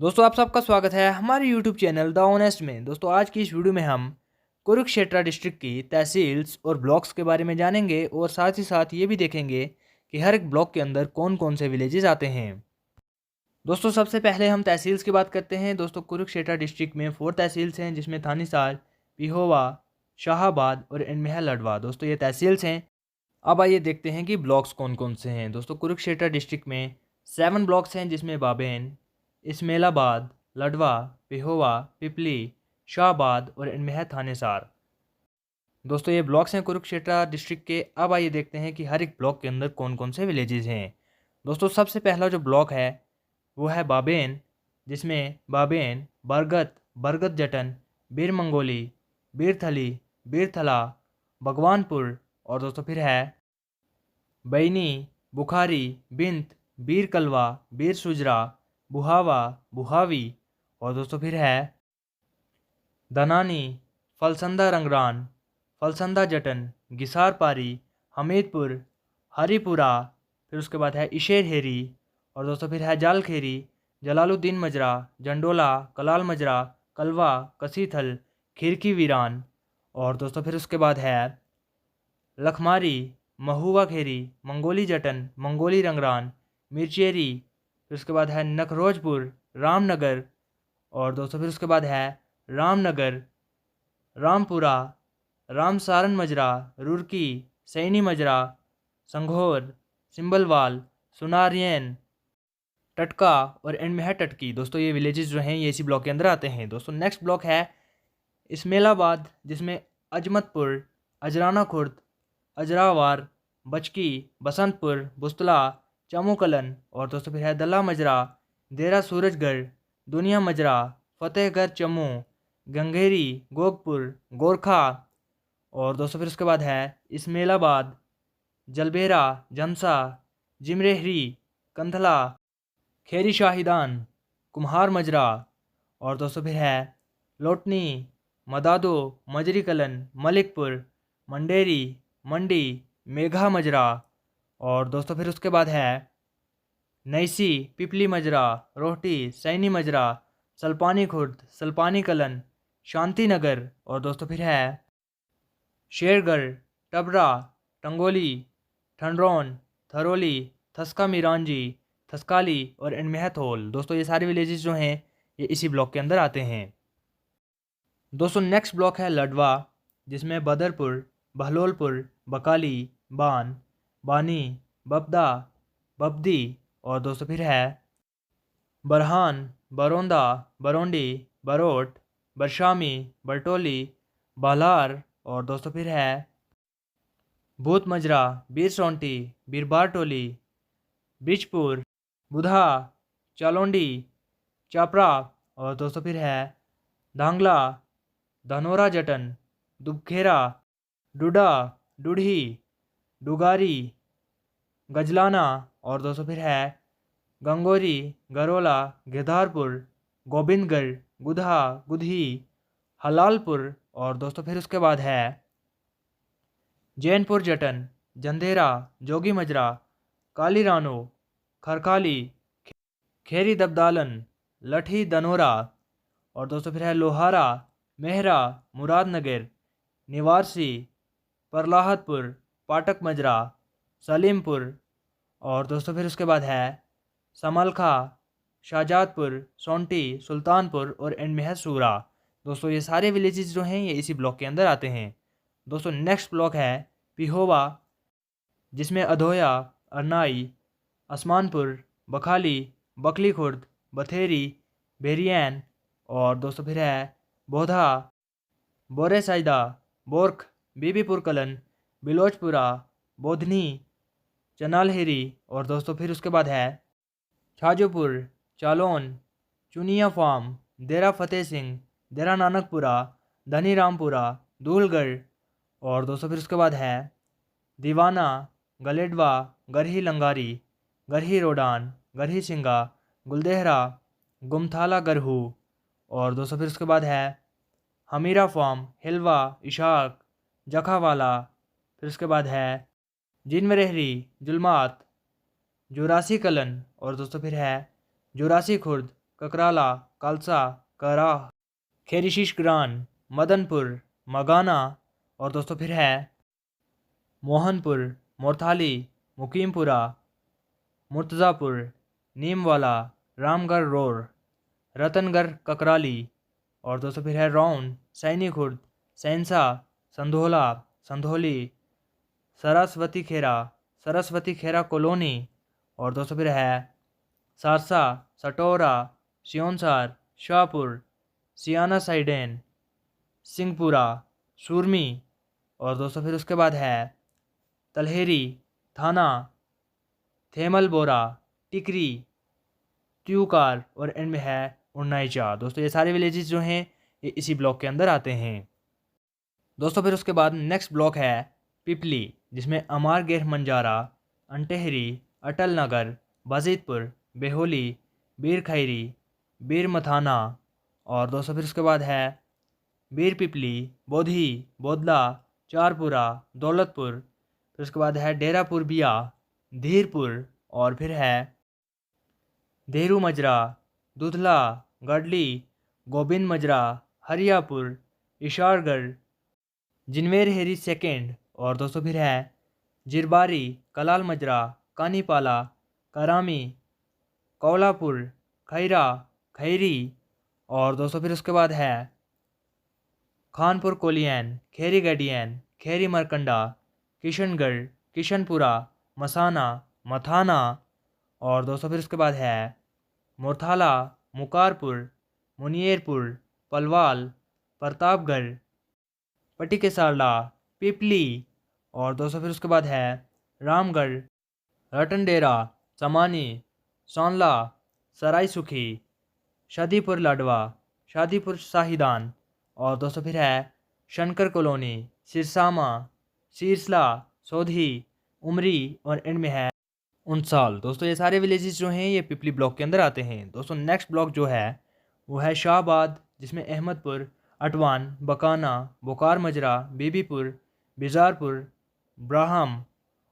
दोस्तों आप सबका स्वागत है हमारे यूट्यूब चैनल द ऑनेस्ट में। दोस्तों आज की इस वीडियो में हम कुरुक्षेत्र डिस्ट्रिक्ट की तहसील्स और ब्लॉक्स के बारे में जानेंगे और साथ ही साथ ये भी देखेंगे कि हर एक ब्लॉक के अंदर कौन कौन से विलेजेस आते हैं। दोस्तों सबसे पहले हम तहसील्स की बात करते हैं। दोस्तों कुरुक्षेत्र डिस्ट्रिक्ट में 4 तहसील्स हैं, जिसमें थानीसार, पिहोवा, शाहाबाद और इनमेह लडवा। दोस्तों ये तहसील्स हैं। अब आइए देखते हैं कि ब्लॉक्स कौन कौन से हैं। दोस्तों कुरुक्षेत्र डिस्ट्रिक्ट में 7 ब्लॉक्स हैं, जिसमें बाबेन, इस्मेलाबाद, लडवा, पिहोवा, पिपली, शाहबाद और इनमें है थानेसार। दोस्तों ये ब्लॉक्स हैं कुरुक्षेत्र डिस्ट्रिक्ट के। अब आइए देखते हैं कि हर एक ब्लॉक के अंदर कौन कौन से विलेजेस हैं। दोस्तों सबसे पहला जो ब्लॉक है वो है बाबेन, जिसमें बाबेन, बरगद, बरगद जटन, बीर मंगोली, बीरथली, बीरथला, भगवानपुर और दोस्तों फिर है बैनी, बुखारी, बिंत, बीर कलवा, बीर सुजरा, बुहावा, बुहावी और दोस्तों फिर है दनानी, फलसंदा रंगरान, फलसंदा जटन, गिसार पारी, हमीदपुर, हरिपुरा, फिर उसके बाद है इशेर हेरी और दोस्तों फिर है जालखेरी, जलालुद्दीन मजरा, जंडोला, कलाल मजरा, कलवा, कसीथल, खिरकी वीरान और दोस्तों फिर उसके बाद है लखमारी, महुआ खेरी, मंगोली जटन, मंगोली रंगरान, मिर्चेरी, फिर उसके बाद है नखरोजपुर, रामनगर और दोस्तों फिर उसके बाद है रामनगर, रामपुरा, रामसारन मजरा, रुरकी, सैनी मजरा, संघोर, सिंबलवाल, सुनारियन, टटका और एंड में है टटकी। दोस्तों ये विलेजेस जो हैं ये इसी ब्लॉक के अंदर आते हैं। दोस्तों नेक्स्ट ब्लॉक है इस्मेलाबाद, जिसमें अजमतपुर, अजराना खुर्द, अजरावार, बचकी, बसंतपुर, बुस्तला, चामूकलन और दोस्तों फिर है दल्ला मजरा, देरा सूरजगढ़, दुनिया मजरा, फतेहगढ़ चमू, गंगेरी, गोगपुर, गोरखा और दोस्तों फिर उसके बाद है इस्मेलाबाद, जलबेरा, जमसा, जिमरेहरी, कंथला, खेरी शाहिदान, कुम्हार मजरा और दोस्तों फिर है लोटनी, मदादो, मजरी कलन, मलिकपुर, मंडेरी, मंडी, मेघा मजरा और दोस्तों फिर उसके बाद है नैसी, पिपली मजरा, रोहटी, सैनी मजरा, सल्पानी खुर्द, सल्पानी कलन, शांति नगर और दोस्तों फिर है शेरगढ़, टबरा, टंगोली, ठंडरौन, थरोली, थस्का मिरांजी, थस्काली और इनमेहथोल। दोस्तों ये सारे विलेजेस जो हैं ये इसी ब्लॉक के अंदर आते हैं। दोस्तों नेक्स्ट ब्लॉक है लडवा, जिसमें बदरपुर, बहलोलपुर, बकाली, बान, बानी, बबदा, बब्दी और दोस्तों फिर है बरहान, बरोंदा, बरोंडी, बरोट, बरशामी, बरटोली, बालार और दोस्तों फिर है भूत मजरा, बीर सोंटी, बीरबार टोली, बिजपुर, बुधा, चालोंडी, चापरा और दोस्तों फिर है धांगला, धनोरा जटन, दुबखेरा, डुडा, डुढ़ी, डुगारी, गजलाना और दोस्तों फिर है गंगोरी, गरोला, गिरधारपुर, गोबिंदगढ़, गुधा, गुधी, हलालपुर और दोस्तों फिर उसके बाद है जैनपुर जटन, जंधेरा, जोगी मजरा, काली रानो, खरकाली, खेरी दबदालन, लठी दनोरा और दोस्तों फिर है लोहारा, मेहरा, मुरादनगर, निवारसी, प्रलाहतपुर, पाटक मजरा, सलीमपुर और दोस्तों फिर उसके बाद है समलखा, शाहजादपुर, सोंटी, सुल्तानपुर और एंड में है सूरा। दोस्तों ये सारे विलेजेस जो हैं ये इसी ब्लॉक के अंदर आते हैं। दोस्तों नेक्स्ट ब्लॉक है पिहोवा, जिसमें अधोया, अरनाई, असमानपुर, बखाली, बकली खुर्द, बथेरी, बेरियन और दोस्तों फिर है बोधा, बोरे साइदा, बोरख, बीबीपुर कलन, बिलोचपुरा, बोधनी, चनालहेरी और दोस्तों फिर उसके बाद है छाजोपुर, चालोन, चुनिया फार्म, देरा फतेह सिंह, देरा नानकपुरा, धनी रामपुरा, धूलगढ़ और दोस्तों फिर उसके बाद है दीवाना, गलेडवा, गरही लंगारी, गरही रोडान, गरही सिंगा, गुलदेहरा, गुमथाला गरहू और दोस्तों फिर उसके बाद है हमीरा फार्म, हिलवा, इशाक, जखावाला, फिर उसके बाद है जिनवरेहरी, जुलमात, जुरासी कलन और दोस्तों फिर है जुरासी खुर्द, ककराला, कलसा, करा, खेरीशीश ग्रान, मदनपुर, मगाना और दोस्तों फिर है मोहनपुर, मोरथाली, मुकीमपुरा, मुर्तज़ापुर, नीमवाला, रामगढ़ रोड, रतनगढ़ ककराली और दोस्तों फिर है रौन, सैनी खुर्द, सैंसा, संधोला, संधोली, सरस्वती खेरा, सरस्वती खेरा कॉलोनी और दोस्तों फिर है सारसा, सटोरा, सियोंसार, शाहपुर, सियाना साइडेन, सिंहपुरा, सुरमी और दोस्तों फिर उसके बाद है तलहेरी, थाना, थेमलबोरा, टिकरी, ट्यूकार और एंड में है उन्नाइचा। दोस्तों ये सारे विलेजेस जो हैं ये इसी ब्लॉक के अंदर आते हैं। दोस्तों फिर उसके बाद नेक्स्ट ब्लॉक है पिपली, जिसमें अमार गेर मंजारा, अंटेहरी, अटल नगर, बाजितपुर, बेहोली, बीर खैरी, बीर मथाना और दोस्तों फिर उसके बाद है बीर पिपली, बोधी, बोदला, चारपुरा, दौलतपुर, फिर उसके बाद है डेरापुर बिया, धीरपुर और फिर है देहरू मजरा, दुधला, गडली, गोबिंद मजरा, हरियापुर, इशारगढ़, जिनवेर हेरी सेकेंड और दोस्तों फिर है जिरबारी, कलाल मजरा, कानीपाला, करामी, कौलापुर, खैरा, खैरी और दोस्तों फिर उसके बाद है खानपुर कोलियन, खेरी गडियन, खेरी मरकंडा, किशनगढ़, किशनपुरा, मसाना, मथाना और दोस्तों फिर उसके बाद है मोरथाला, मुकारपुर, मुनियरपुर, पलवाल, प्रतापगढ़, पटिकेसाला, पिपली और दोस्तों फिर उसके बाद है रामगढ़, रटनडेरा, चमानी, सौनला, सराय सुखी, शादीपुर लाडवा, शादीपुर शाहिदान और दोस्तों फिर है शंकर कॉलोनी, सिरसामा, सिरसला, सोधी, उमरी और एंड में है उनसाल। दोस्तों ये सारे विलेजेस जो हैं ये पिपली ब्लॉक के अंदर आते हैं। दोस्तों नेक्स्ट ब्लॉक जो है वो है शाहबाद, जिसमें अहमदपुर, अटवान, बकाना, बोकार मजरा, बीबीपुर, बिजारपुर, ब्राहम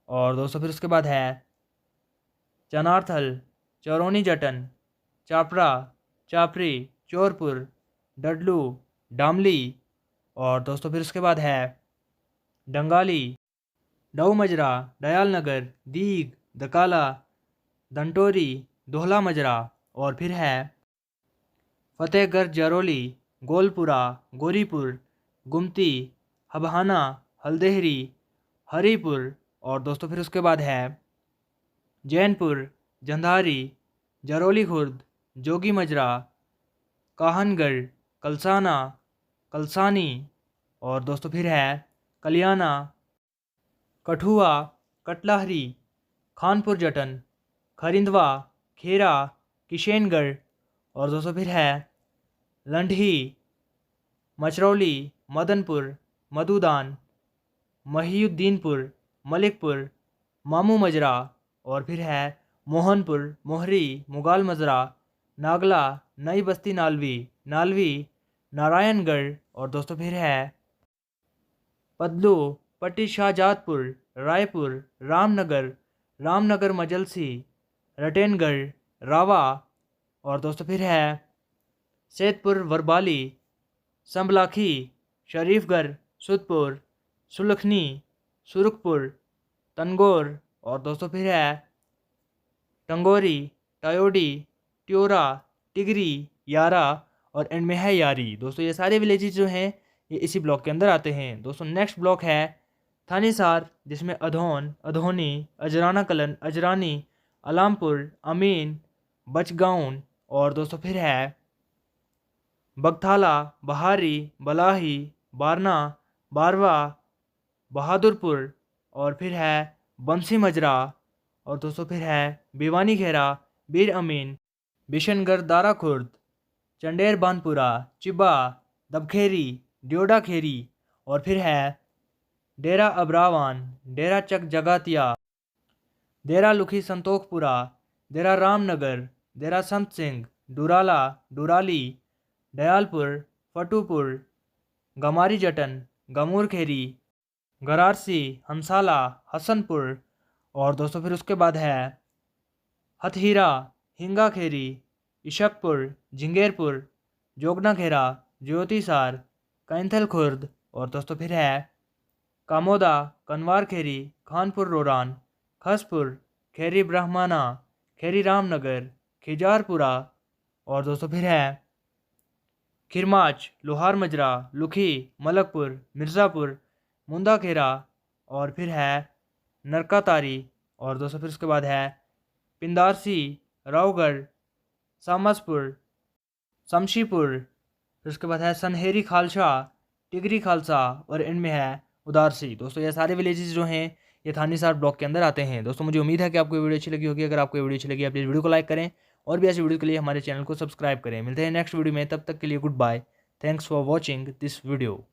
और दोस्तों फिर उसके बाद है चनारथल, चरौनी जटन, चापरा, चापरी, चोरपुर, डडलू, डामली और दोस्तों फिर उसके बाद है डंगाली, डऊ मजरा, दयाल नगर, दीग, दकाला, दंटोरी, दोहला मजरा और फिर है फतेहगढ़ जरोली, गोलपुरा, गोरीपुर, गुमती, हबहाना, हल्देहरी, हरीपुर और दोस्तों फिर उसके बाद है जैनपुर, जंधारी, जरोली खुर्द, जोगी मजरा, काहनगढ़, कलसाना, कलसानी और दोस्तों फिर है कलियाना, कठुआ, कटलाहरी, खानपुर जटन, खरिंदवा, खेरा, किशनगढ़ और दोस्तों फिर है लंढी, मचरौली, मदनपुर, मधुदान, महीउद्दीनपुर, मलिकपुर, मामू मजरा और फिर है मोहनपुर, मोहरी, मुगाल मजरा, नागला, नई बस्ती नालवी, नालवी, नारायणगढ़ और दोस्तों फिर है पदलू, पट्टी शाहजादपुर, रायपुर, रामनगर, रामनगर मजलसी, रटेनगढ़, रावा और दोस्तों फिर है सैदपुर, वरबाली, संबलाखी, शरीफगढ़, सुदपुर, सुलखनी, सुरखपुर, तनगोर और दोस्तों फिर है टंगोरी, टयोडी, ट्योरा, टिगरी, यारा और एंड में है यारी। दोस्तों ये सारे विलेजेस जो हैं ये इसी ब्लॉक के अंदर आते हैं। दोस्तों नेक्स्ट ब्लॉक है थानीसार, जिसमें अधौन, अधोनी, अजराना कलन, अजरानी, अलामपुर, अमीन, बचगाउन और दोस्तों फिर है बगथाला, बहारी, बलाही, बारना, बारवा, बहादुरपुर और फिर है बंसी मजरा और दोस्तों फिर है भिवानी खेरा, बीर अमीन, बिशनगढ़, दारा खुर्द, चंडेर बानपुरा, चिब्बा, दबखेरी, ड्योडा खेरी और फिर है डेरा अबरावान, डेरा चक जगातिया, डेरा लुखी संतोखपुरा, डेरा रामनगर, डेरा संत सिंह, डुराला, डुराली, दयालपुर, फटूपुर, गमारी जटन, गमूर खेरी, गरारसी, हंसाला, हसनपुर और दोस्तों फिर उसके बाद है हथहीरा, हिंगा खेरी, इशकपुर, झिंगेरपुर, जोगना खेरा, ज्योतिसार, कैंथल खुर्द और दोस्तों फिर है कामोदा, कनवार खेरी, खानपुर रोरान, खसपुर, खेरी ब्राह्मणा, खेरी रामनगर, खिजारपुरा और दोस्तों फिर है खिरमाच, लोहार मजरा, लुखी, मलकपुर, मिर्ज़ापुर, मुंदा खेरा और फिर है नरकातारी और दोस्तों फिर उसके बाद है पिंदारसी, रावगढ़, सामसपुर, शमशीपुर, फिर उसके बाद है सनहेरी खालसा, टिगरी खालसा और इनमें है उदारसी। दोस्तों ये सारे विलेजेस जो हैं ये थानीसार ब्लॉक के अंदर आते हैं। दोस्तों मुझे उम्मीद है कि आपको ये वीडियो अच्छी लगी होगी। अगर आपको ये वीडियो अच्छी लगी आप प्लीज़ वीडियो को लाइक करें और भी ऐसी वीडियो के लिए हमारे चैनल को सब्सक्राइब करें। मिलते हैं नेक्स्ट वीडियो में, तब तक के लिए goodbye. Thanks for watching this video.